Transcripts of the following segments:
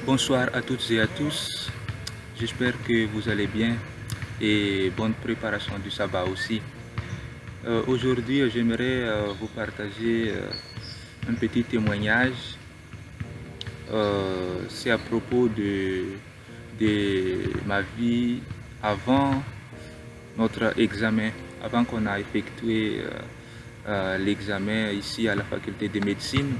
Bonsoir à toutes et à tous, j'espère que vous allez bien et bonne préparation du sabbat aussi. Aujourd'hui, j'aimerais vous partager un petit témoignage. C'est à propos de ma vie avant notre examen, avant qu'on a effectué l'examen ici à la faculté de médecine.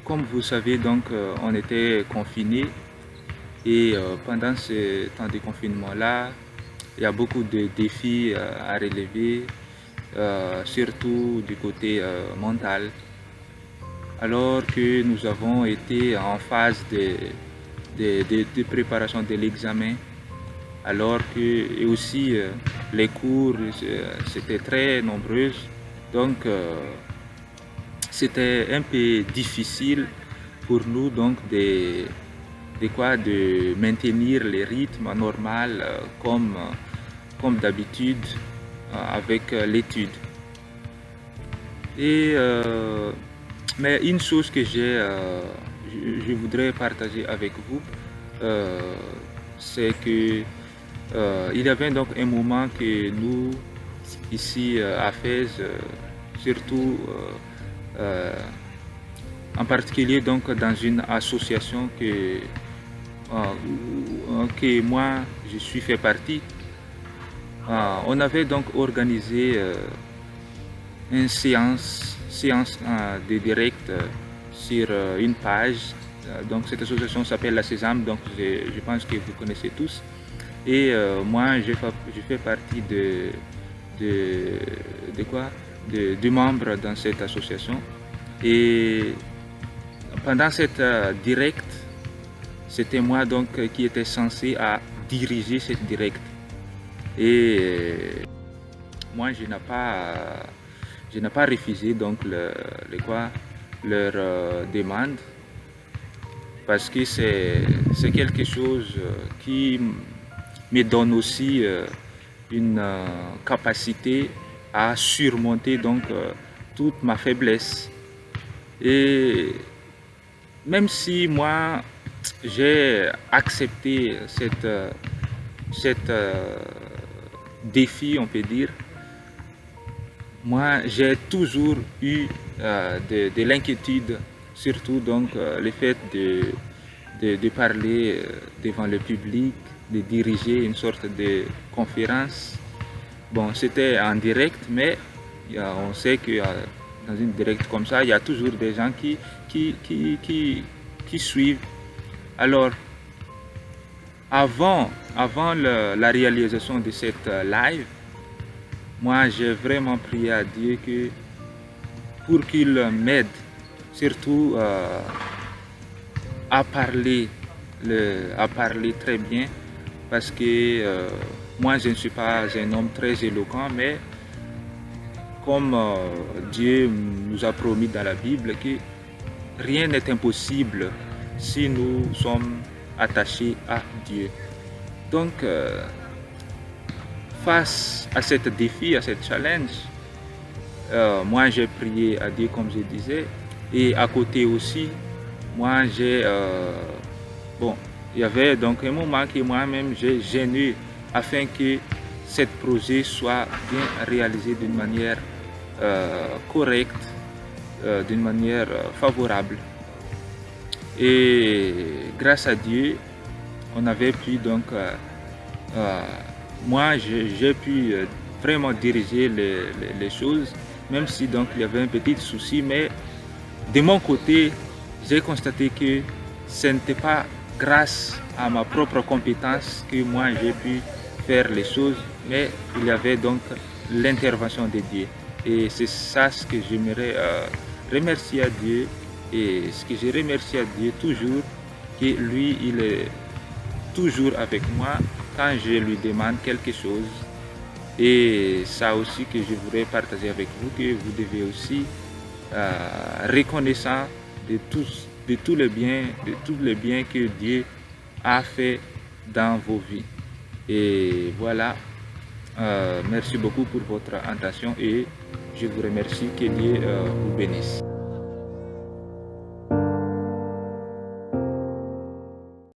Comme vous savez, donc, on était confinés et pendant ce temps de confinement-là, il y a beaucoup de défis à relever, surtout du côté mental. Alors que nous avons été en phase de préparation de l'examen, alors que et aussi les cours c'était très nombreux, donc c'était un peu difficile pour nous donc de maintenir les rythmes normal comme d'habitude avec l'étude. Et mais une chose que je voudrais partager avec vous, c'est que il y avait donc un moment que nous ici à Fès, surtout en particulier donc dans une association que moi je suis fait partie, on avait donc organisé une séance de direct sur une page. Donc cette association s'appelle la Sésame, donc je pense que vous connaissez tous. Et moi je fais partie de membres dans cette association. Et pendant cette direct, c'était moi donc qui était censé à diriger cette direct. Et moi je n'ai pas refusé donc leur demande, parce que c'est quelque chose qui me donne aussi une capacité à surmonter donc toute ma faiblesse. Et même si moi j'ai accepté cette défi, on peut dire, moi j'ai toujours eu de l'inquiétude, surtout donc le fait de parler devant le public, de diriger une sorte de conférence. Bon, c'était en direct, mais on sait que dans une direct comme ça, il y a toujours des gens qui suivent. Alors, avant la réalisation de cette live, moi j'ai vraiment prié à Dieu pour qu'il m'aide, surtout à parler très bien, parce que moi je ne suis pas un homme très éloquent, mais comme Dieu nous a promis dans la Bible que rien n'est impossible si nous sommes attachés à Dieu. Donc, face à ce défi, à ce challenge, moi j'ai prié à Dieu comme je disais, et à côté aussi, moi j'ai il y avait donc un moment que moi-même j'ai gêné afin que ce projet soit bien réalisé d'une manière correcte, d'une manière favorable. Et grâce à Dieu, on avait pu donc, moi j'ai pu vraiment diriger les choses, même si donc il y avait un petit souci, mais de mon côté, j'ai constaté que ce n'était pas grâce à ma propre compétence que moi j'ai pu faire les choses, mais il y avait donc l'intervention de Dieu. Et c'est ça ce que j'aimerais remercier à Dieu, et ce que je remercie à Dieu toujours, que lui il est toujours avec moi quand je lui demande quelque chose. Et ça aussi que je voudrais partager avec vous, que vous devez aussi reconnaissant de tous les biens que Dieu a fait dans vos vies. Et voilà, merci beaucoup pour votre attention et je vous remercie, que Dieu vous bénisse.